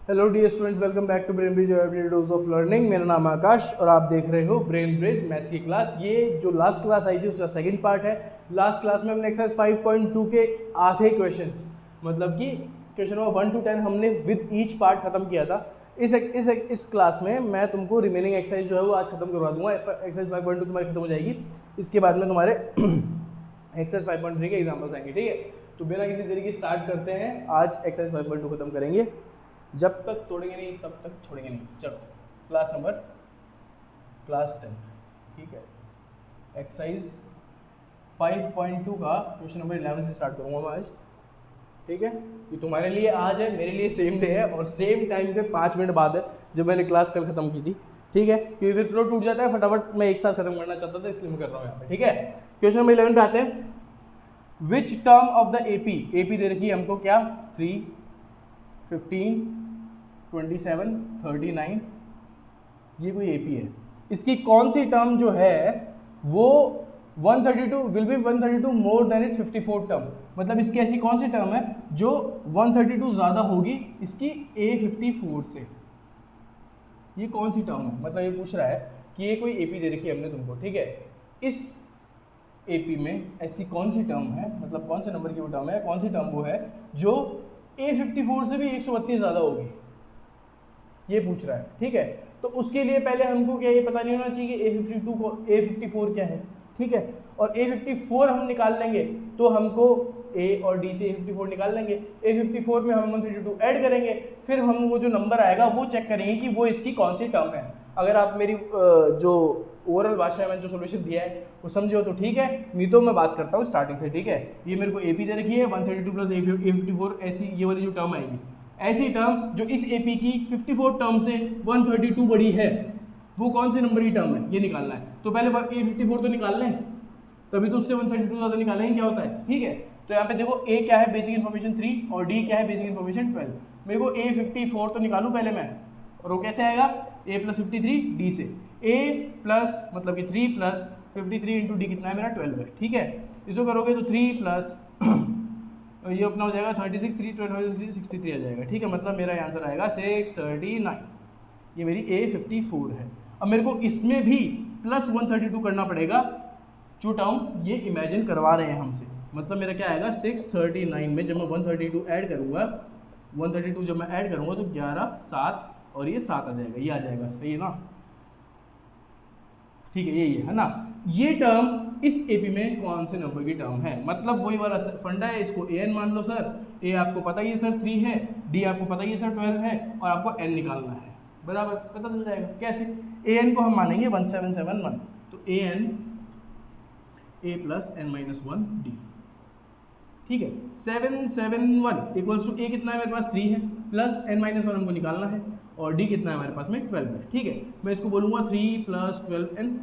Hello dear students, welcome back to Brain Bridge dose of learning. मेरा नाम आकाश और आप देख रहे हो ब्रेन ब्रिज मैथ्स की क्लास। ये जो लास्ट क्लास आई थी उसका सेकंड पार्ट है। लास्ट क्लास में हमने एक्सरसाइज 5.2 के आधे क्वेश्चंस, मतलब कि क्वेश्चन नंबर 1 to 10 हमने विद ईच पार्ट खत्म किया था। इस क्लास में मैं तुमको रिमेनिंग एक्सरसाइज जो है वो आज खत्म करवा दूंगा। एक्सरसाइज 5.2 तुम्हारी खत्म हो जाएगी, इसके बाद में तुम्हारे एक्सरसाइज 5.3 के एग्जाम्पल्स आएंगे। ठीक है, तो बिना किसी तरीके स्टार्ट करते हैं। आज एक्सरसाइज 5.2 खत्म करेंगे, जब तक तोड़ेंगे नहीं तब तक छोड़ेंगे नहीं। चलो क्लास 10th, ठीक है। एक्सरसाइज 5.2 का क्वेश्चन नंबर 11 से स्टार्ट करूंगा मैं आज। ठीक है, ये तुम्हारे लिए आज है, मेरे लिए सेम डे है और सेम टाइम पे 5 मिनट बाद है जब मैंने क्लास कल खत्म की थी। ठीक है, क्योंकि फिर फ्लो टूट जाता है, फटाफट मैं एक साथ खत्म करना चाहता था इसलिए मैं कर रहा हूँ यहाँ पे। ठीक है, क्वेश्चन नंबर 11 पे आते हैं। Which term of the AP दे रखी है हमको, क्या 3, 15, 27, 39, ये कोई एपी है। इसकी कौन सी टर्म जो है वो 132 will be 132 more than is 54 term, मतलब इसकी ऐसी कौन सी टर्म है जो 132 ज़्यादा होगी इसकी A54 से। ये कौन सी टर्म है, मतलब ये पूछ रहा है कि ये कोई एपी दे रखी है हमने तुमको। ठीक है, इस एपी में ऐसी कौन सी टर्म है, मतलब कौन से नंबर की वो टर्म है, कौन सी टर्म वो है जो A54 से भी 132 ज़्यादा होगी, ये पूछ रहा है। ठीक है, तो उसके लिए पहले हमको क्या ये पता नहीं होना चाहिए कि A54 क्या है। ठीक है, और A54 हम निकाल लेंगे तो हमको A और D से A54 निकाल लेंगे। A54 में हम 132 ऐड करेंगे, फिर हम वो जो नंबर आएगा वो चेक करेंगे कि वो इसकी कौन सी टर्म है। अगर आप मेरी जो ओवरऑल भाषा में जो सोल्यूशन दिया है वो समझे हो तो ठीक है, नहीं तो मैं बात करता हूँ स्टार्टिंग से। ठीक है, ये मेरे को AP दे रखी है 132 प्लस A54, ऐसी ये वाली जो टर्म आएगी, ऐसी टर्म जो इस AP की 54 टर्म से 132 बड़ी है, वो कौन से नंबर की टर्म है ये निकालना है। तो पहले A54 तो निकाल लें, तभी तो उससे 132 ज़्यादा निकालेंगे क्या होता है। ठीक है, तो यहाँ पे देखो A क्या है, बेसिक इन्फॉर्मेशन 3 और D क्या है, बेसिक इन्फॉर्मेशन 12। मेरे को A54 तो निकालूं पहले मैं, और वो कैसे आएगा, A प्लस 53 D से। A प्लस मतलब कि 3 प्लस 53 इंटू डी कितना है मेरा 12 है। ठीक है, इसको करोगे तो 3 प्लस ये अपना हो जाएगा 36, 3 12 63 आ जाएगा। ठीक है, मतलब मेरा आंसर आएगा 639। ये मेरी A54 है। अब मेरे को इसमें भी प्लस 132 करना पड़ेगा जो टर्म ये इमेजिन करवा रहे हैं हमसे, मतलब मेरा क्या आएगा 639 में जब मैं 132 ऐड करूँगा, 132 जब मैं ऐड करूँगा तो 11, 7 और ये 7 आ जाएगा, ये आ जाएगा। सही है ना, ठीक है, यही है ना। ये टर्म इस एपी में कौन से नंबर की टर्म है, मतलब वही वाला फंडा है। इसको an मान लो सर, a आपको पता ही है सर 3 है, d आपको पता ही है सर 12 है, और आपको n निकालना है, बराबर पता चल जाएगा। कैसे, an को हम मानेंगे 1771, तो an a plus n minus 1 d। ठीक है, 771 इक्वल्स टू a कितना है मेरे पास 3 है, प्लस n माइनस 1 हमको निकालना है, और d कितना है हमारे पास में 12 है। ठीक है, मैं इसको बोलूँगा 3 प्लस 12n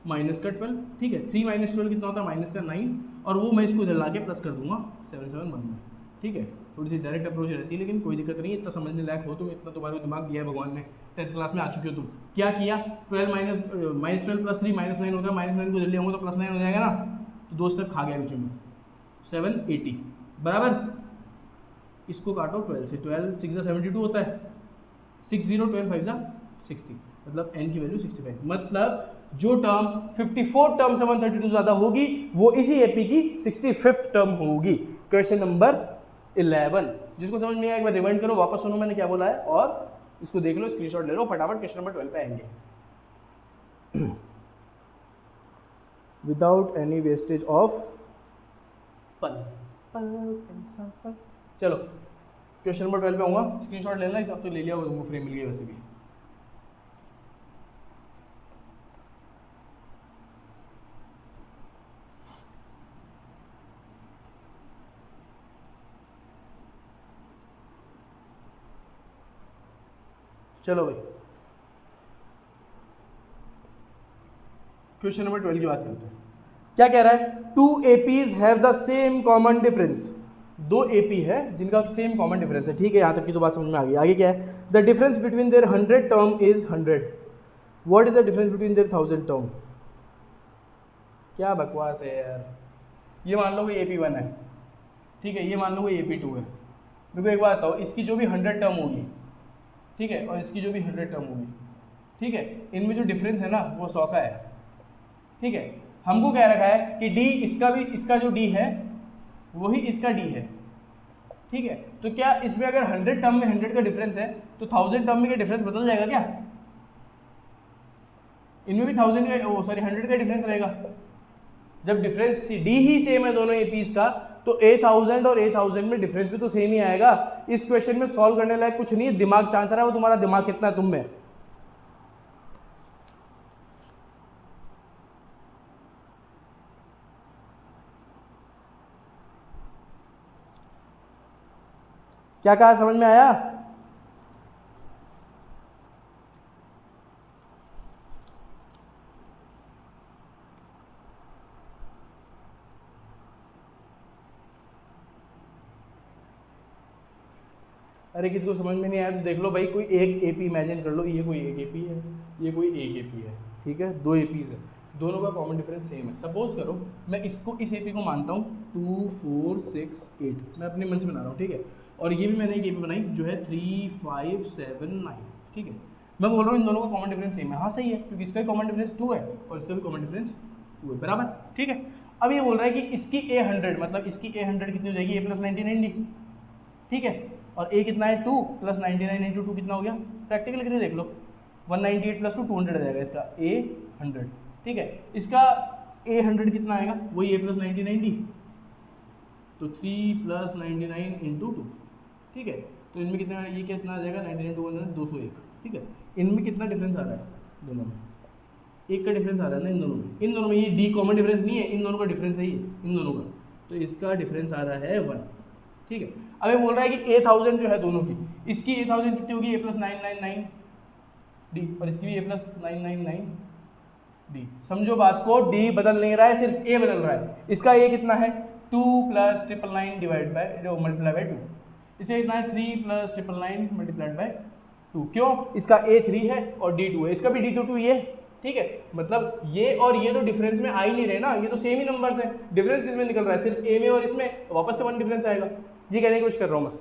माइनस का 12। ठीक है, 3 माइनस 12 कितना होता है, माइनस का 9, और वो मैं इसको इधर ला के प्लस कर दूंगा 771 में। ठीक है, थोड़ी सी डायरेक्ट अप्रोच रहती है लेकिन कोई दिक्कत नहीं है, इतना समझने लायक हो तुम, इतना तुम्हारे दिमाग दिया है भगवान ने, 10th क्लास में आ चुके हो तुम। क्या किया, 12 माइनस 12 प्लस 3 माइनस 9 होगा, माइनस 9 को जल्दी आऊँगा तो प्लस 9 हो जाएगा ना, तो 2 स्टेप खा गया बीच में, 780 बराबर। इसको काटो 12 से, 12 6 72 होता है, 60 12 5 60, मतलब n की वैल्यू 65। मतलब जो टर्म 54 टर्म से 132 ज़्यादा होगी वो इसी एपी की 65th टर्म होगी। क्वेश्चन नंबर 11, जिसको समझ में आया एक बार रिवाइंड करो, वापस सुनो मैंने क्या बोला है, और इसको देख लो, स्क्रीनशॉट ले लो फटाफट। क्वेश्चन नंबर 12 पे आएंगे विदाउट एनी वेस्टेज ऑफ पल। चलो क्वेश्चन नंबर 12 पे आऊँगा, स्क्रीनशॉट लेना, इस हफ्ते ले लिया वो फ्रेम मिल गया वैसे भी। चलो भाई, क्वेश्चन नंबर 12 की बात करते हैं। क्या कह रहा है, 2 APs have the same common difference. 2 AP है जिनका सेम कॉमन डिफरेंस है। ठीक है, यहाँ तक की तो बात समझ में आ गई। आगे क्या है, the difference between their 100 term is 100, what is the difference between their 1000 term. क्या बकवास है यार, ये मान लो कोई AP1 है, ठीक है, ये मान लो कोई AP2 है। मेरे को एक बात बताओ, इसकी जो भी 100 टर्म होगी, ठीक है, और इसकी जो भी 100 टर्म होगी, ठीक है, इनमें जो डिफरेंस है ना वो 100 का है, ठीक है। हमको कह रखा है कि डी इसका भी, इसका जो डी है वही इसका डी है, ठीक है। तो क्या इसमें अगर 100 टर्म में 100 का डिफरेंस है तो 1000 टर्म में का डिफरेंस बदल जाएगा क्या? इनमें भी 1000 का, ओ सॉरी 100 का डिफरेंस रहेगा। जब डिफरेंस डी ही सेम है दोनों एपीज का, तो 8000 और 8000 में डिफरेंस भी तो सेम ही आएगा। इस क्वेश्चन में सॉल्व करने लायक कुछ नहीं है, दिमाग चांच रहा है वो तुम्हारा दिमाग कितना है तुम में। क्या कहा, समझ में आया? अरे किसको समझ में नहीं आया तो देख लो भाई, कोई एक एपी इमेजिन कर लो, ये कोई एक एपी है, ये कोई एक एपी है, ठीक है, दो एपीज है, दोनों का कॉमन डिफरेंस सेम है। सपोज करो मैं इसको, इस एपी को मानता हूँ 2 4 6 8, मैं अपने मन से बना रहा हूँ, ठीक है, और ये भी मैंने एक एपी बनाई जो है 3 5 7 9, ठीक है। मैं बोल रहा हूँ इन दोनों का कॉमन डिफरेंस सेम है। हाँ सही है, क्योंकि इसका भी कॉमन डिफरेंस 2 है और इसका भी कॉमन डिफरेंस 2 है, बराबर, ठीक है। अब ये बोल रहा है कि इसकी A100 मतलब इसकी A100 कितनी हो जाएगी, A + 99D, ठीक है, और A कितना है 2 + 99 × 2 कितना हो गया, प्रैक्टिकल करके देख लो, 198 + 2 200 आ जाएगा इसका A100, ठीक है। इसका A100 कितना आएगा, वही A + 99D, तो 3 + 99 × 2, ठीक है। तो इनमें कितना, ये कितना आ जाएगा 99 × 100 201, ठीक है। इनमें कितना डिफरेंस आ रहा है दोनों में, एक का डिफरेंस आ रहा है ना इन दोनों में, इन दोनों में ये डी कॉमन डिफरेंस नहीं है, इन दोनों का डिफरेंस है ये, इन दोनों का, तो इसका डिफरेंस आ रहा है 1, ठीक है। अब ये बोल रहा है कि 8000 जो है दोनों की, इसकी 8000 कितनी होगी, A + 999D, और इसकी भी A + 999D। समझो बात को, D बदल नहीं रहा है, सिर्फ A बदल रहा है। इसका A कितना है 2 + 999 डिवाइड बाय मल्टीप्लाई बाय 2, इसे कितना है 3 + 999 मल्टीप्लाइड बाय 2, क्यों, इसका A 3 है और D 2 है, इसका भी D तो 2 ही है, ठीक है। मतलब ये और ये तो डिफरेंस में आ ही नहीं रहे ना, ये तो सेम ही नंबर्स है, डिफरेंस किसमें निकल रहा है, सिर्फ A में और इसमें, वापस से 1 डिफरेंस आएगा। ये कहने की कोशिश कर रहा हूं मैं,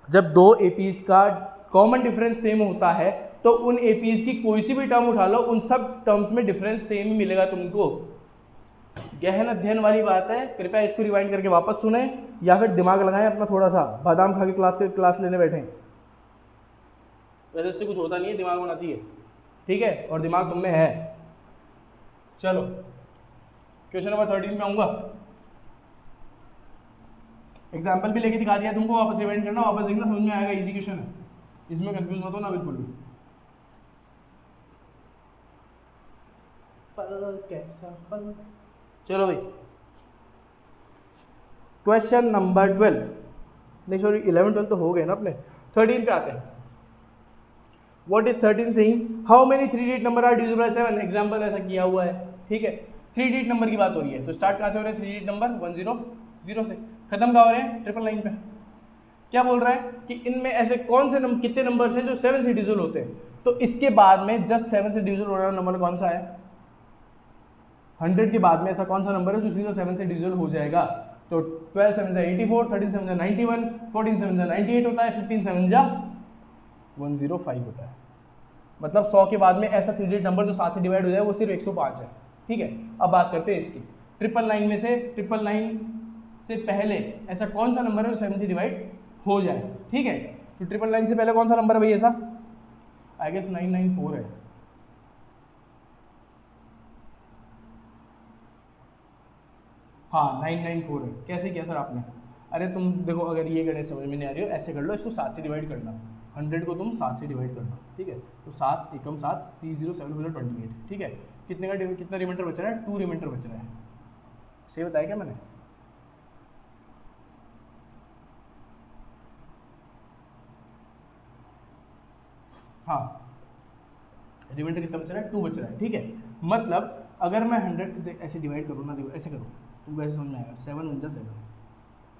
जब दो एपीज का कॉमन डिफरेंस सेम होता है तो उन एपीज की कोई सी भी टर्म उठा लो, उन सब टर्म्स में डिफरेंस सेम ही मिलेगा तुमको। गहन अध्ययन वाली बात है, कृपया इसको रिवाइंड करके वापस सुने या फिर दिमाग लगाएं अपना, थोड़ा सा बादाम खा के क्लास लेने बैठे। वैसे इससे कुछ होता नहीं है, दिमाग होना चाहिए, ठीक है, और दिमाग तुम में है। चलो क्वेश्चन नंबर 13 पे आऊंगा, एग्जाम्पल भी लेके दिखा दिया तुमको, वापस रिवाइंड करना, वापस देखना, समझ में आएगा, इजी क्वेश्चन है, इसमें कंफ्यूज मत हो ना बिल्कुल भी। पल कैसा पल। चलो भाई क्वेश्चन नंबर 12, नहीं सॉरी 11 12 तो हो गए ना अपने, 13 पे आते हैं। What is 13 saying, how many 3 digit number are divisible by 7, example ऐसा किया हुआ है, ठीक है। 3 डिजिट नंबर की बात हो रही है, तो स्टार्ट कहाँ से हो रहे हैं, 3 डिजिट नंबर 100 से, खत्म कहाँ हो रहे हैं 999 पे। क्या बोल रहा है कि इनमें ऐसे कौन से नंबर, कितने नंबर्स हैं जो 7 से डिविजिबल होते हैं, तो इसके बाद में जस्ट 7 से डिविजिबल हो रहा नंबर कौन सा है, 100 के बाद में ऐसा कौन सा नंबर है जो सीधा 7 से डिविजिबल हो जाएगा, तो 12 7 84, 13 7 91, 14 7 98 होता है, 15 7 105 होता है। मतलब 100 के बाद में ऐसा 3 डिजिट नंबर जो 7 से डिवाइड हो जाए वो सिर्फ 105 है, ठीक है। अब बात करते हैं इसकी, 999 में से 999 से पहले ऐसा कौन सा नंबर है जो 7 से डिवाइड हो जाए, ठीक है। तो 999 से पहले कौन सा नंबर है भाई ऐसा, आई गेस 994 है, हाँ 994 है। कैसे किया सर आपने, अरे तुम देखो, अगर ये गणित समझ में नहीं आ रही हो ऐसे कर लो, इसको 7 से डिवाइड करना, 100 को तुम 7 से डिवाइड करना, ठीक है। तो 7 एकम 7 3 0 7 28, ठीक है। कितने का कितना रिमाइंडर बच रहा है, 2 रिमाइंडर बच रहा है, सही बताया क्या मैंने, हाँ रिमाइंडर कितना बच रहा है, 2 बच रहा है, ठीक है। मतलब अगर मैं 100 ऐसे डिवाइड करूँ ना, देखो ऐसे करो तुमको ऐसे समझ में आएगा, 7 1 जा 7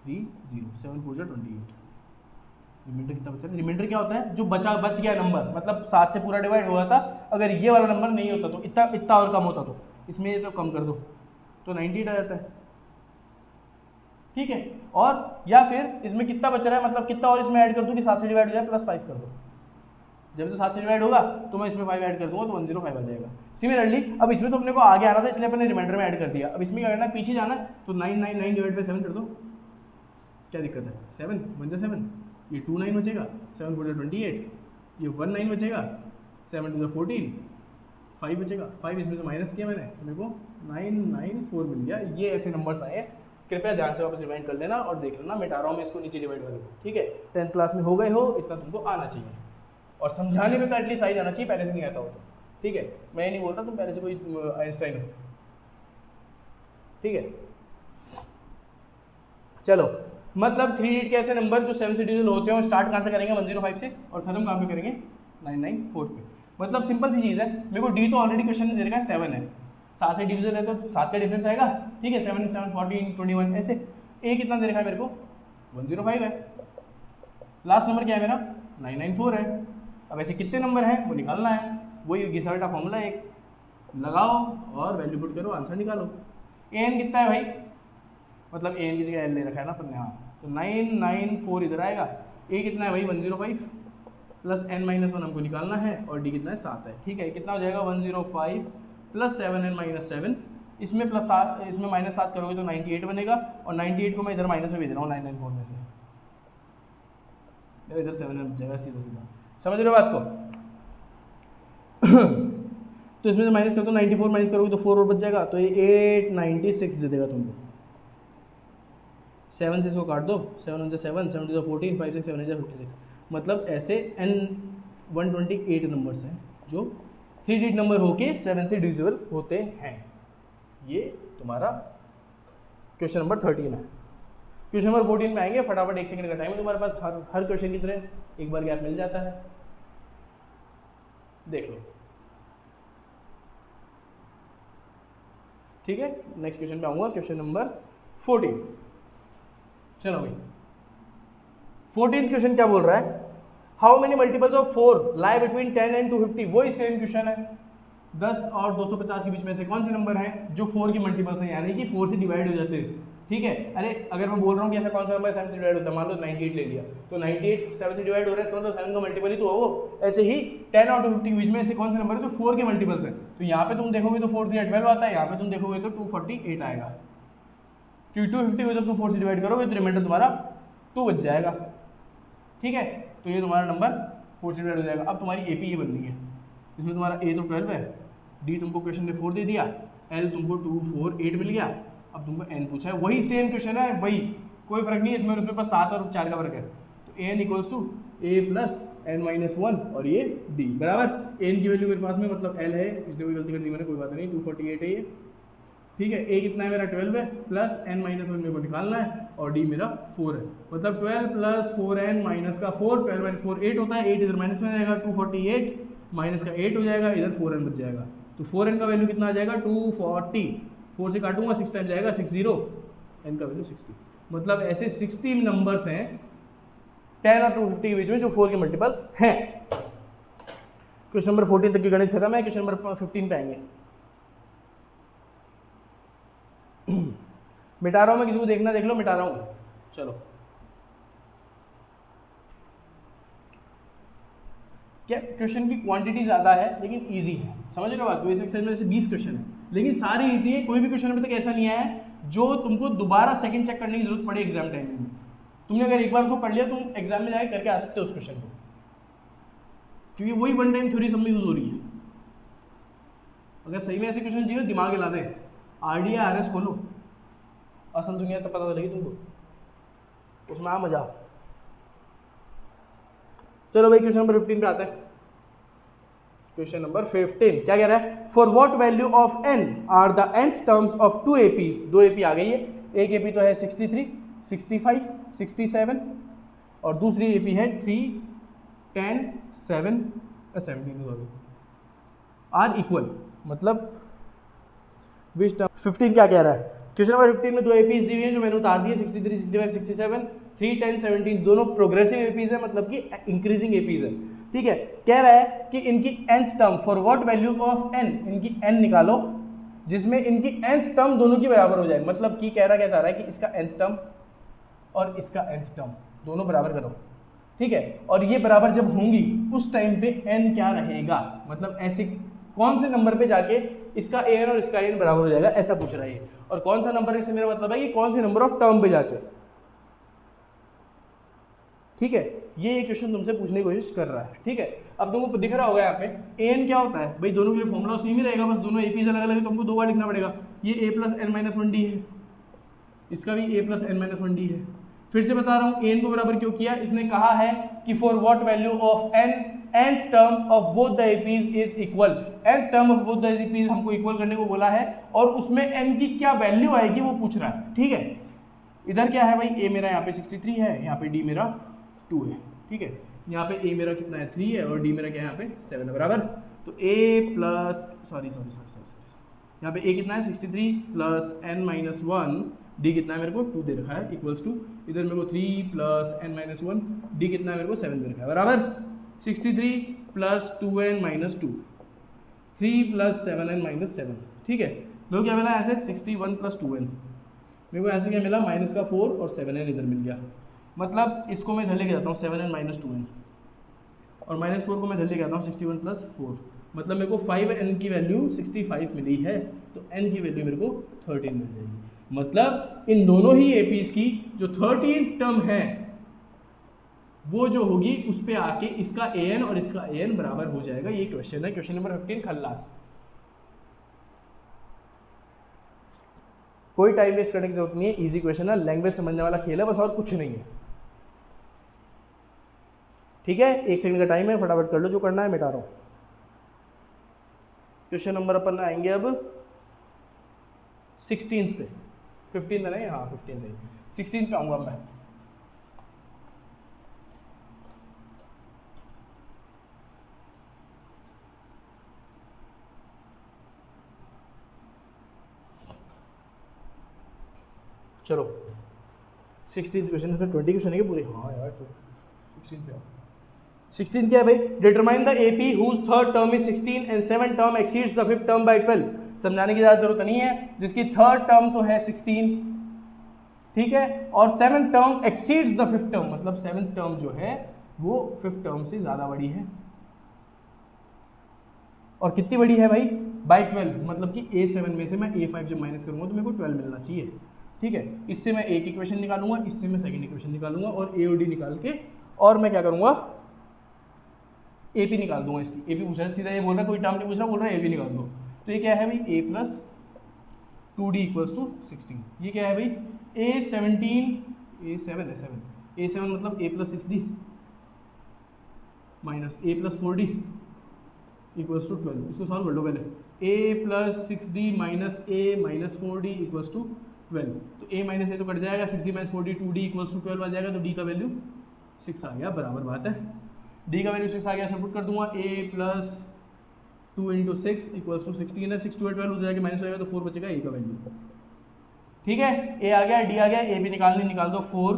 3 0 7 4 जा 28, रिमाइंडर कितना बचा, रिमाइंडर क्या होता है जो बच गया नंबर, मतलब 7 से पूरा डिवाइड हुआ था, अगर ये वाला नंबर नहीं होता तो इतना और कम होता, तो इसमें ये तो कम कर दो तो 98 आ जाता है, ठीक है। और या फिर इसमें कितना बच रहा है, मतलब कितना और इसमें ऐड कर दूँ कि 7 से डिवाइड हो जाए, +5 कर दो। जब तो 7 से डिवाइड होगा तो मैं इसमें 5 ऐड कर दूंगा तो 105 आ जाएगा। सिमिलरली अब इसमें तो अपने को आगे आना था इसलिए अपने रिमाइंडर में ऐड कर दिया। अब इसमें क्या करना है, पीछे जाना है तो 999 डिवाइड बाई 7 कर दो, क्या दिक्कत है, 7 1 जा 7, ये 2 9 बचेगा, 7 4 जा 28, ये 1 9 बचेगा, 7 2 जा 14, 5 बचेगा, 5 इसमें से माइनस किया मैंने तो मेरे को 994 मिल गया। ये ऐसे नंबर्स आए, कृपया ध्यान से वापस रिमाइंड कर लेना और देख लेना, मिटा रहा हूँ मैं इसको नीचे डिवाइड वाले को, ठीक है। 10th क्लास में हो गए हो, इतना तुमको आना चाहिए और समझाने में तो एटलीस्ट आई जाना चाहिए, पहले से नहीं आता हो तो, ठीक है। मैं ये नहीं बोल रहा तुम पहले से कोई आइंस्टाइन हो, ठीक है। चलो, मतलब 3 डिजिट के ऐसे नंबर जो 7 से डिविजिबल होते हैं स्टार्ट कहाँ से करेंगे, 105 से, और खत्म कहाँ पे करेंगे, 994 पे। मतलब सिंपल सी चीज़ है, मेरे को डी तो ऑलरेडी क्वेश्चन में दे रखा है 7 है, 7 से डिविजिबल है तो 7 का डिफरेंस आएगा, ठीक है। 7 7 14 21 ऐसे। ए कितना दे रखा है मेरे को, 105 है। लास्ट नंबर क्या है मेरा, 994 है। अब ऐसे कितने नंबर हैं वो निकालना है, वही घिसा का फॉर्मूला एक लगाओ और वैल्यू पुट करो, आंसर निकालो। एन कितना है भाई, मतलब एन की जगह एल ले रखा है ना अपन ने, हाँ, तो 994 इधर आएगा। ए कितना है भाई 105 प्लस n माइनस 1 हमको निकालना है और डी कितना है 7 है, ठीक है। कितना हो जाएगा 105 प्लस 7n माइनस 7, इसमें प्लस 7 इसमें माइनस 7 करोगे तो 98 बनेगा और 98 को मैं इधर माइनस में भेज रहा हूँ 994 में से, इधर 7 बच जाएगा सीधा सीधा, समझ रहे हो बात को। तो इसमें से माइनस कर दो, 94 माइनस करोगे तो 4 और बच जाएगा, तो ये 896 दे देगा तुमको। 7 से इसको काट दो, 7 1 7 7 2 14 5 6 7 8 56, मतलब ऐसे n 128 नंबर्स हैं जो 3 डिजिट नंबर होके 7 से डिविजिबल होते हैं। ये तुम्हारा क्वेश्चन नंबर 13 है। क्वेश्चन नंबर 14 में आएंगे, फटाफट 1 सेकंड का टाइम है तुम्हारे पास, हर क्वेश्चन की तरह एक बार गैप मिल जाता है, देख लो, ठीक है। नेक्स्ट क्वेश्चन पे आऊंगा, क्वेश्चन नंबर 14। चलो भाई 14th क्वेश्चन क्या बोल रहा है, how many multiples of 4 lie between 10 and 250। वही सेम क्वेश्चन है, 10 और 250 के बीच में से कौन से नंबर हैं जो 4 की मल्टीपल्स हैं, यानी कि 4 से डिवाइड हो जाते हैं, ठीक है। अरे अगर मैं बोल रहा हूँ कि ऐसा कौन सा नंबर 7 से डिवाइड होता है, मान लो 98 ले लिया, तो 98 7 से डिवाइड हो रहा है, इसका मतलब 7 का मल्टीपल ही तो हो वो। ऐसे ही 10 और 250 के बीच में ऐसे कौन से नंबर है जो 4 के मल्टीपल्स हैं, तो यहाँ पे तुम देखोगे तो 4 3 12 आता है, यहाँ पे तुम देखोगे तो 248 आएगा, क्योंकि 250 को जब तुम 4 से डिवाइड करोगे तो रिमाइंडर तुम्हारा 2 बच जाएगा, ठीक है। तो ये तुम्हारा नंबर 4 से डिवाइड हो जाएगा। अब तुम्हारी एपी ये बननी है, इसमें तुम्हारा ए तो 12 है, डी तुमको क्वेश्चन ने 4 दे दिया, एल तुमको 2 4 8 मिल गया, अब तुमको एन पूछा है, वही सेम क्वेश्चन है, वही कोई फर्क नहीं है इसमें और उसमें, बस 7 और 4 का फर्क है। तो n equals to a plus n minus 1 और ये डी बराबर, एन की वैल्यू मेरे पास में मतलब एल है, इससे कोई गलती कर दी मैंने, कोई बात नहीं, 248 है ये, ठीक है। ए कितना है मेरा 12 है, प्लस एन माइनस 1 मेरे को निकालना है और डी मेरा 4 है, मतलब 12 प्लस 4n माइनस का 4, 12 माइनस 4 8 होता है, 8 इधर माइनस में जाएगा, 248 माइनस का 8 हो जाएगा, इधर 4n बच जाएगा, तो 4n का वैल्यू कितना आ जाएगा 240, 4 से काटूंगा 6 टाइम जाएगा 60, n का वैल्यू 60, मतलब ऐसे 60 नंबर्स हैं 10 और 250 के बीच में जो 4 के मल्टीपल्स हैं। क्वेश्चन नंबर 14 तक की गणित खत्म है, क्वेश्चन नंबर 15 पे आएंगे। मिटा रहा हूं मैं, किसी को देखना देख लो, मिटा रहा हूं, चलो। क्या क्वेश्चन की क्वांटिटी ज़्यादा है लेकिन इजी है, समझ रहे हो बात को। इस एक्सरसाइज में से 20 क्वेश्चन है लेकिन सारे इजी है, कोई भी क्वेश्चन अभी तक ऐसा नहीं आया है जो तुमको दोबारा सेकंड चेक करने की जरूरत पड़े एग्जाम टाइम में। तुमने अगर एक बार उसको कर लिया तुम एग्जाम में जाके करके आ सकते हो उस क्वेश्चन को, क्योंकि वही वन टाइम थ्योरी सब में यूज हो रही है। अगर सही में ऐसे क्वेश्चन चाहिए दिमाग हिला दे, RD या RS खोलो, असल दुनिया तो पता चलेगी तुमको, उसमें आ मजा। चलो भाई क्वेश्चन नंबर 15 पे आते हैं। क्वेश्चन नंबर 15 क्या कह रहा है, for what value of n are the nth terms of 2 APs। 2 AP आ गई है, एक AP तो है 63 65 67 और दूसरी AP है 3 10 7 17 आर इक्वल, मतलब विच टर्म। 15 क्या कह रहा है, क्वेश्चन नंबर 15 में 2 APs दी हुई हैं जो मैंने उतार दी है, 63 65 67 3 10 17 दोनों प्रोग्रेसिव APs है, मतलब कि इंक्रीजिंग APs है, ठीक है। कह रहा है कि इनकी nth term for what value of n, इनकी n निकालो जिसमें इनकी nth टर्म दोनों की बराबर हो जाए, मतलब कि कह रहा क्या चाह रहा है कि इसका nth टर्म और इसका nth टर्म, दोनों बराबर करो, ठीक है। और ये बराबर जब होंगी उस टाइम पे n क्या रहेगा, मतलब ऐसे कौन से नंबर पे जाके इसका an और इसका n बराबर हो जाएगा, ऐसा पूछ रहा है। और कौन सा नंबर से मेरा मतलब है कि कौन से नंबर ऑफ टर्म पे जाके, ठीक है। ये क्वेश्चन तुमसे पूछने की कोशिश कर रहा है, ठीक है। अब तुमको दिख रहा होगा यहाँ पे an क्या होता है भाई, दोनों के लिए फॉर्मूला सेम ही रहेगा, बस दोनों एपीज अलग अलग है, तुमको 2 बार लिखना पड़ेगा। ये a plus n minus 1d है, इसका भी a plus n minus 1d है। फिर से बता रहा हूँ an को बराबर क्यों किया, इसने कहा है कि for what value of n nth term of both the APs is equal, nth term of both the APs हमको इक्वल करने को बोला है, और उसमें n की क्या वैल्यू आएगी वो पूछ रहा है, ठीक है। इधर क्या है भाई, a मेरा यहाँ पे 63 है, यहाँ पे d मेरा 2 है, ठीक है। यहाँ पे a मेरा कितना है 3 है, और d मेरा क्या है यहाँ पे 7 है, बराबर। तो a प्लस यहाँ पे a कितना है 63 प्लस n माइनस 1, d कितना है मेरे को 2 दे रखा है, इक्वल्स टू इधर मेरे को 3 प्लस n माइनस 1, d कितना है मेरे को 7 दे रखा है, बराबर। 63 plus 2n minus 2, 3 plus 7n minus 7, ठीक है। मेरे को क्या मिला ऐसे 61 प्लस 2n, मेरे को ऐसे क्या मिला माइनस का 4 और 7n इधर मिल गया। मतलब इसको मैं इधर लेके जाता हूँ 7n माइनस 2n, और माइनस 4 को मैं इधर लेके आता हूँ 61 प्लस 4, मतलब मेरे को 5n की वैल्यू 65 मिली है, तो n की वैल्यू मेरे को 13 मिल जाएगी। मतलब इन दोनों ही एपीज की जो 13 टर्म है वो जो होगी उस पे आके इसका an और इसका an बराबर हो जाएगा। ये क्वेश्चन है, क्वेश्चन नंबर 15 खल्लास। कोई टाइम वेस्ट करने की जरूरत नहीं है, इजी क्वेश्चन है, लैंग्वेज समझने वाला खेल है बस, और कुछ नहीं है, ठीक है। 1 सेकंड का टाइम है, फटाफट कर लो जो करना है, मिटा रहा हूं। क्वेश्चन नंबर अपन आएंगे अब 16 पे, 15 नहीं, हाँ 15 नहीं, 16 पे आऊंगा मैं। चलो 16 क्वेश्चन, 20 क्वेश्चन है पूरे, हाँ यार। तो 16 पे आओ। 16 क्या है भाई, determine the AP whose third term is 16 and 7 term exceeds the fifth term by 12। समझाने की ज़्यादा जरूरत नहीं है, जिसकी थर्ड टर्म तो है 16, ठीक है, और 7 term exceeds the fifth term, मतलब 7th टर्म जो है वो 5th टर्म से ज़्यादा बड़ी है। और कितनी बड़ी है भाई, बाय 12, मतलब कि A7 में से मैं A5 जब माइनस करूंगा तो मेरे को 12 मिलना चाहिए, ठीक है। इससे मैं एक इक्वेशन निकालूंगा, इससे मैं सेकंड इक्वेशन निकालूंगा, और A और D निकाल के और मैं क्या करूंगा, AP निकाल दूंगा इसकी। AP पूछ रहा है सीधा, ये बोल रहा है कोई टर्म नहीं पूछ रहा, बोल रहा है AP निकाल दो। तो ये क्या है भाई, A plus 2D equals to 16। ये क्या है भाई, A7 है 7, A7 मतलब A plus 6D minus A plus 4D equals to 12। इसको सॉल्व कर लो पहले, A plus 6D minus A minus 4D equals to 12। तो A माइनस A तो कट जाएगा, 6D minus 4D 2D equals to 12 आ जाएगा, तो D का वैल्यू 6 आ गया, बराबर बात है। D का वैल्यू 6 आ गया, सब्स्टिट्यूट कर दूंगा, A plus 2 into 6 equals to 16 है, 6 2 12 हो जाएगा, माइनस हो जाएगा तो 4 बचेगा A का वैल्यू, ठीक है। A आ गया, D आ गया, A भी निकाल दो, 4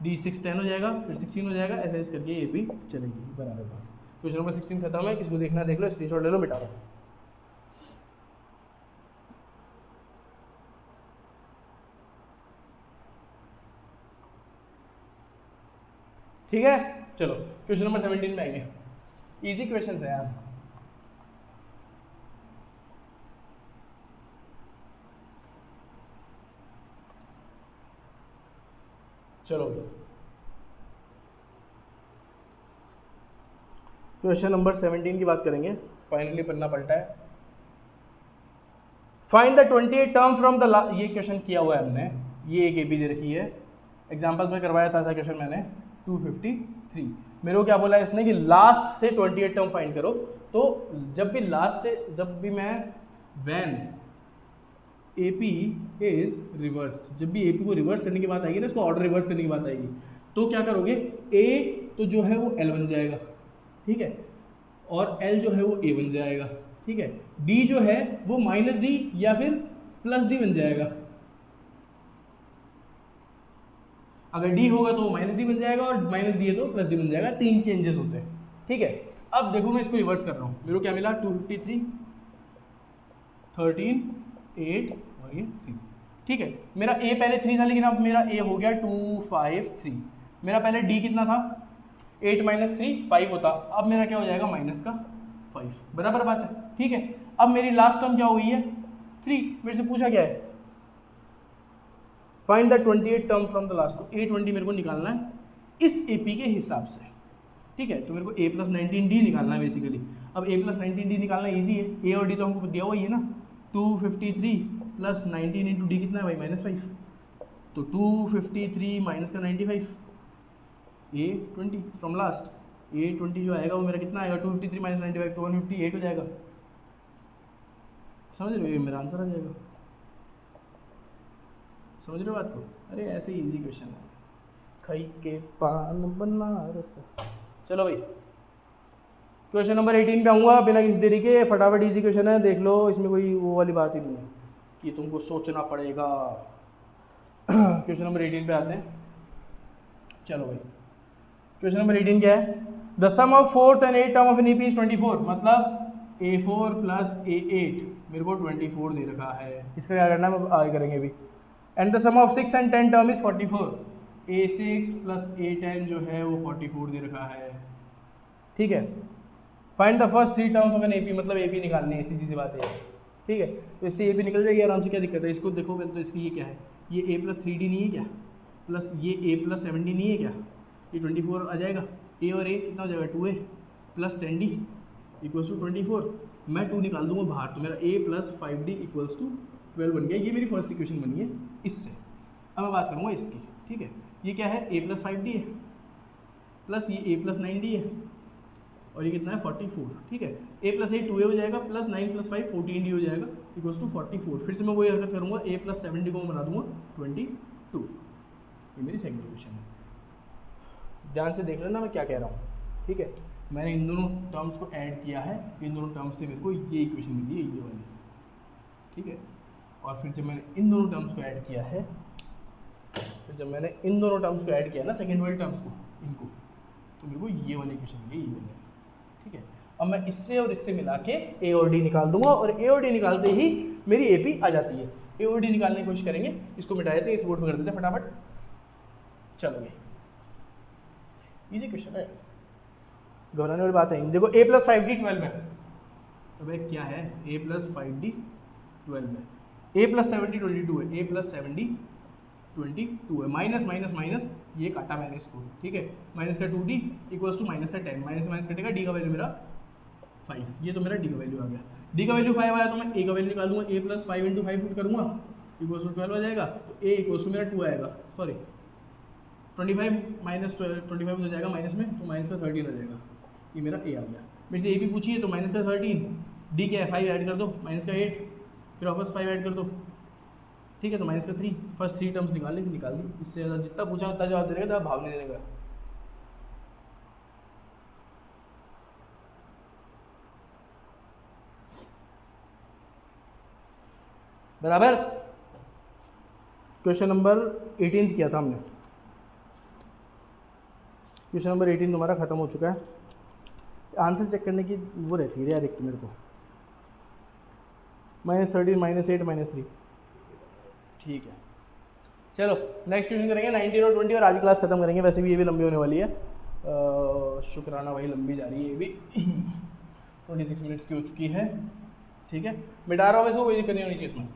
D 6 10 हो जाएगा, फिर 16 हो जाएगा, ऐसे ऐसे करके A भी चलेगी, बराबर बात। क्वेश्चन नंबर 16 खत्म है, किसको देखना देख लो, स्क्रीनशॉट ले लो, मिटा दो। ठीक है, चलो क्वेश्चन नंबर 17 में आएंगे, इजी क्वेश्चन है यार। चलो क्वेश्चन नंबर 17 की बात करेंगे, फाइनली पन्ना पलटा है। Find the 28 term from the, ये क्वेश्चन किया हुआ है हमने, ये एक एपी दे रखी है, एग्जांपल्स में करवाया था ऐसा क्वेश्चन मैंने 253। मेरे को क्या बोला है इसने कि लास्ट से 28 टर्म फाइंड करो। तो जब भी लास्ट से, जब भी मैं व्हेन AP इज रिवर्स्ड, जब भी AP को रिवर्स करने की बात आएगी ना, इसको ऑर्डर रिवर्स करने की बात आएगी, तो क्या करोगे, A तो जो है वो L बन जाएगा, ठीक है, और L जो है वो A बन जाएगा, ठीक है, D जो है वो माइनस D या फिर प्लस D बन जाएगा। अगर D होगा तो माइनस D बन जाएगा, और माइनस D है तो प्लस D बन जाएगा, 3 चेंजेस होते हैं, ठीक है। अब देखो मैं इसको रिवर्स कर रहा हूँ, मेरे को क्या मिला, 253 13 8 और ये 3, ठीक है, मेरा ए पहले 3 था लेकिन अब मेरा ए हो गया 253। मेरा पहले डी कितना था, 8 - 3 5 होता, अब मेरा क्या हो जाएगा माइनस का 5, बराबर बात है। ठीक है, अब मेरी लास्ट टर्म क्या हुई है 3, मेरे से पूछा क्या है find the 28 term from the last, तो A20 मेरे को निकालना है इस AP के हिसाब से। ठीक है, तो मेरे को A + 19D निकालना है बेसिकली। अब A + 19D निकालना ईजी है, A और D तो हमको दिया हुआ ही है ना। 253 + 19 × D कितना है भाई -5, तो 253 - 95 A20 फ्रॉम लास्ट। A20 जो आएगा वो मेरा कितना आएगा 253 - 95 तो 158 हो जाएगा। समझ रहे हो, ये मेरा आंसर आ जाएगा। समझ रहे हो बात को? अरे ऐसे ही इजी क्वेश्चन है, खाई के पान बनारस। चलो भाई क्वेश्चन नंबर 18 पे आऊँगा बिना किसी देरी के, फटाफट इजी क्वेश्चन है, देख लो, इसमें कोई वो वाली बात ही नहीं है कि तुमको सोचना पड़ेगा। क्वेश्चन नंबर 18 पे आते हैं। चलो भाई क्वेश्चन नंबर 18 क्या है, the sum of 4th and 8th term of an EP is 24, मतलब A4 + A8 मेरे को 24 दे रखा है। इसका क्या करना है हम आगे करेंगे अभी। And the sum of 6 and 10 term is 44, A6 + A10 जो है वो 44 दे रखा है। ठीक है, find the first 3 terms of an AP, मतलब AP निकालनी है, सीधी सी बात है। ठीक है, तो इससे AP निकल जाएगी आराम से, क्या दिक्कत है। इसको देखो पहले तो, इसकी ये क्या है, ये A + 3D नहीं है क्या, प्लस ये A + 7D नहीं है क्या, ये 24 आ जाएगा। A और A कितना हो जाएगा 2A + 10D = 24। मैं 2 निकाल दूंगा बाहर, तो मेरा A + 5D = 12 बन गया। ये मेरी फर्स्ट इक्वेशन बनी है इससे। अब मैं बात करूँगा इसकी। ठीक है, ये क्या है A + 5D है, प्लस ये A + 9D है, और ये कितना है 44। ठीक है, A + 8 2A हो जाएगा, प्लस 9 + 5 14D हो जाएगा = 44। फिर से मैं वही हरकत करूँगा, A + 7D को मैं बना दूंगा 22। ये मेरी सेकंड इक्वेशन है। ध्यान से देख लेना मैं क्या कह रहा हूँ। ठीक है, मैंने इन दोनों टर्म्स को ऐड किया है, इन दोनों टर्म्स से मेरे को ये इक्वेशन मिली है, ये वाली। ठीक है, और फिर जब मैंने इन दोनों टर्म्स को ऐड किया है, ना सेकेंड वाले टर्म्स को, इनको, तो मेरे को ये वाली इक्वेशन मिली, ये वाली। ठीक है, अब मैं इससे और इससे मिला के A और D निकाल दूंगा, और A और D निकालते ही मेरी AP आ जाती है। A और D निकालने की कोशिश करेंगे, इसको मिटा देते हैं, इस बोर्ड पर कर देते हैं फटाफट। चलो भाई इजी क्वेश्चन है, घबराने वाली बात है। देखो A + 5D 12 है, तो भाई क्या है A + 5D 12 है, A + 7D 22 है, A + 7D 22 है, माइनस माइनस माइनस ये काटा मैंने इसको। ठीक है, -2D = -10, माइनस कटेगा, D का वैल्यू मेरा 5, ये तो मेरा D का वैल्यू आ गया। D का वैल्यू 5 आया तो मैं A का वैल्यू निकालूंगा, A + 5 × 5 पुट करूँगा = 12 आ जाएगा, तो A = मेरा 2 आएगा, सॉरी 25 - 25 हो जाएगा माइनस में, तो -13 आ जाएगा। ये मेरा A आ गया। मेरे से A भी पूछिए तो -13, D क्या है 5 ऐड कर दो, -8, फिर वापस 5 ऐड कर दो। ठीक है, तो -3, फर्स्ट 3 टर्म्स निकाल ली, निकाल दी। इससे ज़्यादा जितना पूछा उतना जवाब देने का, भाव नहीं देने का। बराबर। क्वेश्चन नंबर 18 किया था हमने, क्वेश्चन नंबर 18 तुम्हारा खत्म हो चुका है। आंसर चेक करने की वो रहती है यार एक तो मेरे को, -13 -8 -3। ठीक है, चलो नेक्स्ट क्वेश्चन करेंगे 19 और 20, और आज क्लास खत्म करेंगे। वैसे भी ये भी लंबी होने वाली है, शुक्राना भाई लंबी जा रही है ये भी। 26 मिनट्स की हो चुकी है। ठीक है, मिटा रहा हूँ वैसे, कोई दिक्कत नहीं होनी चाहिए इसमें।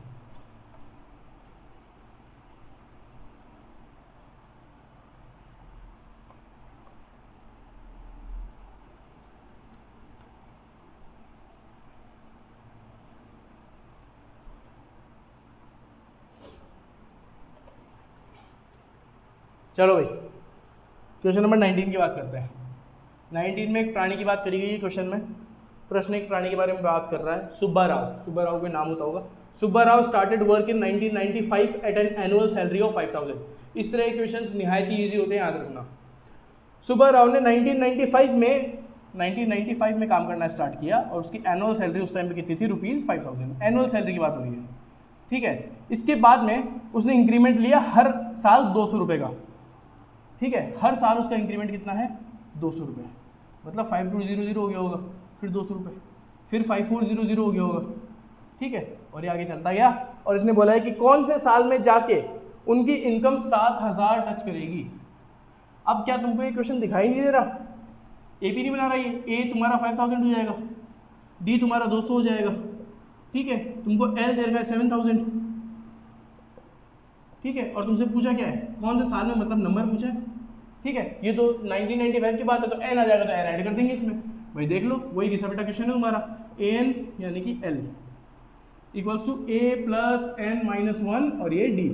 चलो भाई क्वेश्चन नंबर 19 की बात करते हैं। 19 में एक प्राणी की बात करी गई है क्वेश्चन में। प्रश्न एक प्राणी के बारे में बात कर रहा है, सुब्बा राव। सुब्बा राव का नाम होता होगा। Subba Rao started work in 1995 at an annual salary of 5000। इस तरह के क्वेश्चंस निहायत ही ईजी होते हैं, याद रखना। सुब्बा राव ने 1995 में काम करना स्टार्ट किया, और उसकी एनुअल सैलरी उस टाइम पे कितनी थी, ₹5000। एनुअल सैलरी की बात हो रही है। ठीक है, इसके बाद में उसने इंक्रीमेंट लिया हर साल 200 रुपये का। ठीक है, हर साल उसका इंक्रीमेंट कितना है, 200 रुपये। मतलब 5200 हो गया होगा, फिर 200 रुपये, फिर 5400 हो गया होगा। ठीक है, और ये आगे चलता गया, और इसने बोला है कि कौन से साल में जाके उनकी इनकम 7,000 टच करेगी। अब क्या तुमको ये क्वेश्चन दिखाई नहीं दे रहा, एपी नहीं बना रहा, ये ए तुम्हारा 5,000 हो जाएगा, डी तुम्हारा 200 हो जाएगा, ठीक है, तुमको एल दे रखा है 7,000, ठीक है, और तुमसे पूछा क्या है, कौन से साल में, मतलब नंबर पूछा है, ठीक है। ये तो 1995 की बात है, तो एन आ जाएगा, तो एन ऐड कर देंगे इसमें, भाई देख लो वही घिसा पिटा क्वेश्चन है हमारा। एन यानी कि l equals to a plus n minus 1 और ये डी,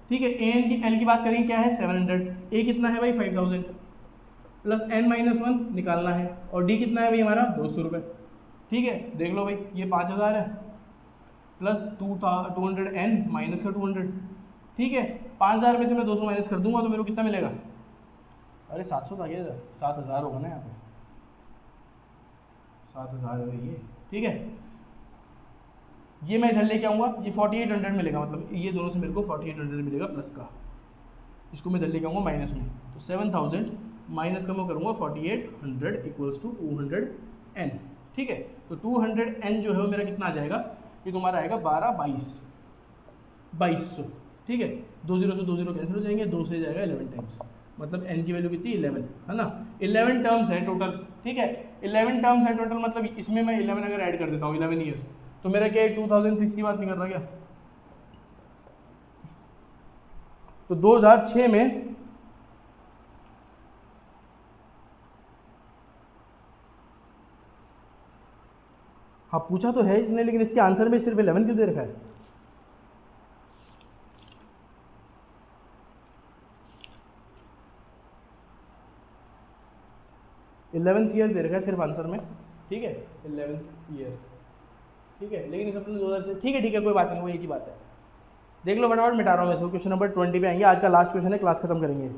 ठीक है। एन की एल की बात करेंगे क्या है 700, ए कितना है भाई 5,000 प्लस एन माइनस 1 निकालना है, और डी कितना है भाई हमारा 200 रुपये, ठीक है। देख लो भाई ये 5,000 है प्लस 200 एन माइनस का 200, ठीक है। 5,000 में से मैं 200 माइनस कर दूंगा तो मेरे को कितना मिलेगा, अरे 700 था क्या, 7,000 होगा ना यहाँ पे, 7,000 है ये, ठीक है। ये मैं इधर लेके आऊँगा, ये 4800 मिलेगा, मतलब ये दोनों से मेरे को 4800 मिलेगा प्लस का, इसको मैं इधर लेके आऊँगा माइनस में, तो 7,000 माइनस का मैं करूँगा 4800 इक्वल्स टू 200 एन, ठीक है। तो 200 एन जो है वो मेरा कितना आ जाएगा, ये तुम्हारा आएगा 2200, ठीक है। 2 0 से 2 0 कैंसिल हो जाएंगे, 2 से जाएगा 11 टाइम्स, मतलब एन की वैल्यू कितनी 11 है ना, 11 टर्म्स है टोटल, ठीक है। 11 टर्म्स है टोटल, मतलब इसमें मैं 11 अगर ऐड कर देता हूँ 11 ईयर्स, तो मेरा क्या है 2006 की बात नहीं कर रहा क्या, तो 2006 में हाँ पूछा तो है इसने, लेकिन इसके आंसर में सिर्फ 11 क्यों दे रखा है, इलेवेंथ ईयर दे रखा है सिर्फ आंसर में, ठीक है, 11th ईयर, ठीक है। लेकिन इस अपने 2000 ठीक है कोई बात नहीं, वो एक ही बात है। देख लो फटाफट मिटा रहा हूँ मैं इसको, क्वेश्चन नंबर 20 पे आएंगे, आज का लास्ट क्वेश्चन है, क्लास खत्म करेंगे।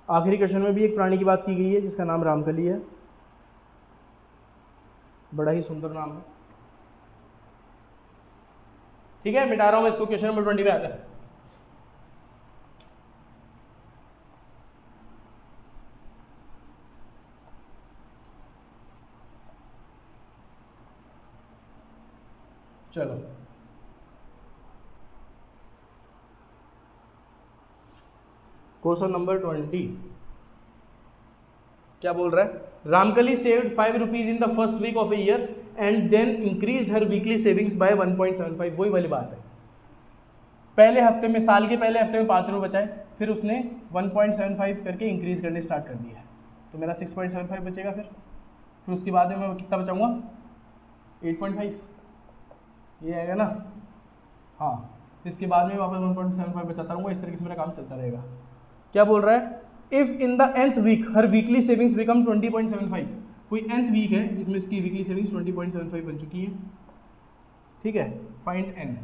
आखिरी क्वेश्चन में भी एक प्राणी की बात की गई है जिसका नाम रामकली है, बड़ा ही सुंदर नाम है, ठीक है। मिटा रहा हूँ मैं इसको, क्वेश्चन नंबर 20 पे आता है। चलो क्वेश्चन नंबर 20 क्या बोल रहा है, Ramkali saved 5 rupees in the first week of a year and then increased her weekly savings by 1.75, वही वाली बात है, पहले हफ्ते में, साल के पहले हफ्ते में 5 रुपये बचाए, फिर उसने 1.75 करके इंक्रीज करने स्टार्ट कर दिया है, तो मेरा 6.75 बचेगा, फिर उसके बाद में मैं कितना बचाऊंगा 8.5, ये आएगा ना, हाँ। इसके बाद में वापस 1.75 बचाता रहूँगा, इस तरीके से मेरा काम चलता रहेगा। क्या बोल रहा है, if in the nth week her weekly savings become 20.75, कोई nth वीक है जिसमें इसकी वीकली सेविंग्स 20.75 बन चुकी है, ठीक है। फाइंड n,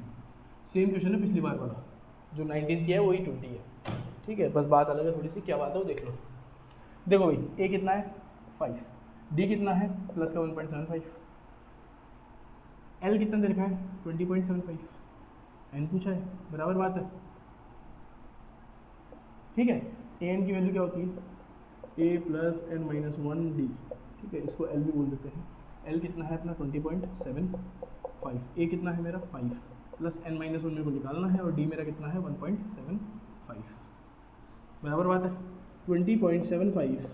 सेम क्वेश्चन है पिछली बार वाला, जो 19 किया है वही 20 है, ठीक है। बस बात अलग है थोड़ी सी, क्या बात है वो देख लो। देखो भाई a कितना है 5, d कितना है प्लस का 1.75, l कितना दे रखा है 20.75, n पूछा है, बराबर बात है, ठीक है। ए एन की वैल्यू क्या होती है a plus n minus 1d, ठीक है, इसको l भी बोल देते हैं। l कितना है अपना 20.75, a कितना है मेरा 5 प्लस एन माइनस 1 मेरे को निकालना है, और d मेरा कितना है 1.75, बराबर बात है। 20.75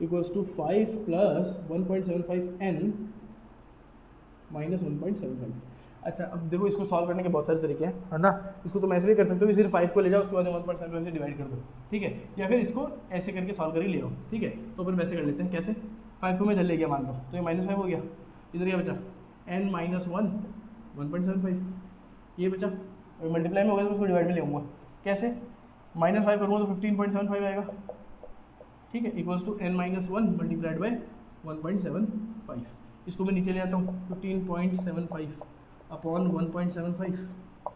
equals to 5 plus 1.75 n minus 1.75। अच्छा अब देखो, इसको सॉल्व करने के बहुत सारे तरीके हैं, है ना। इसको तुम ऐसे भी कर सकते हो कि सिर्फ 5 को ले जाओ, उसके बाद 1.75 से डिवाइड कर दो, ठीक है, या फिर इसको ऐसे करके सॉल्व कर ही ले आओ, ठीक है। तो अपन वैसे कर लेते हैं, कैसे, 5 को मैं इधर ले गया मान लो, तो ये -5 हो गया, इधर क्या बचा n माइनस 1.75, ये बचा, और मल्टीप्लाई में होगा तो उसको डिवाइड में ले आऊँगा, कैसे, -5 करूँगा तो 15.75 आएगा, ठीक है, equals to n minus 1 multiplied by 1.75, इसको मैं नीचे ले आता हूँ, 15.75 upon 1.75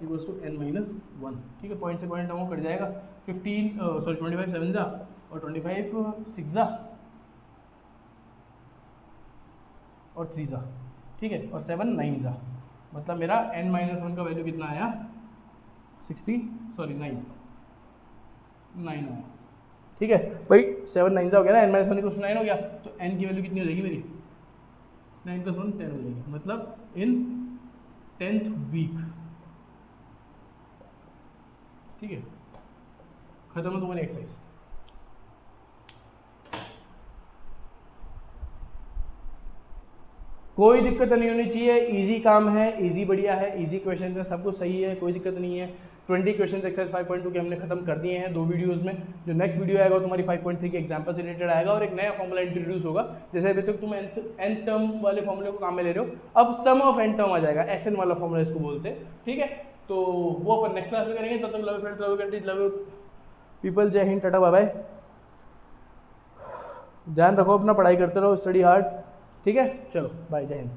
equals to n minus 1, ठीक है। पॉइंट से पॉइंट डाउन कट जाएगा, 25 7 जा और 25 6 जा और 3 जा, ठीक है, और 7 9 जा, मतलब मेरा n माइनस 1 का वैल्यू कितना आया 9 आया, ठीक है भाई। 7 9 जा हो गया ना, n माइनस 1 इक्वल्स टू 9 हो गया, तो n की वैल्यू कितनी हो जाएगी मेरी 9 + 1 10 हो जाएगी, मतलब इन 10th वीक। ठीक है, खत्म हो तुम्हारी एक्सरसाइज। कोई दिक्कत नहीं होनी चाहिए, इजी काम है, इजी बढ़िया है, इजी क्वेश्चन है, सब कुछ सही है, कोई दिक्कत नहीं है। 20 क्वेश्चन एक्सरसाइज 5.2 के हमने खत्म कर दिए हैं 2 वीडियोस में। जो नेक्स्ट वीडियो आएगा तुम्हारी 5.3 के एग्जाम्पल से रिलेटेड आएगा और एक नया फॉर्मूला इंट्रोड्यूस होगा। जैसे अभी तक तुम nth टर्म वाले फॉर्मूले को काम में ले रहे हो, अब सम ऑफ n टर्म आ जाएगा, SN वाला फॉर्मूला इसको बोलते हैं। ठीक है, तो वो अपन नेक्स्ट क्लास में करेंगे। तब तक love friends, love countries, love people, जय हिंद, टाटा, बाय बाय। ध्यान रखो अपना, पढ़ाई करते रहो, स्टडी हार्ड। ठीक है, चलो बाय, जय हिंद।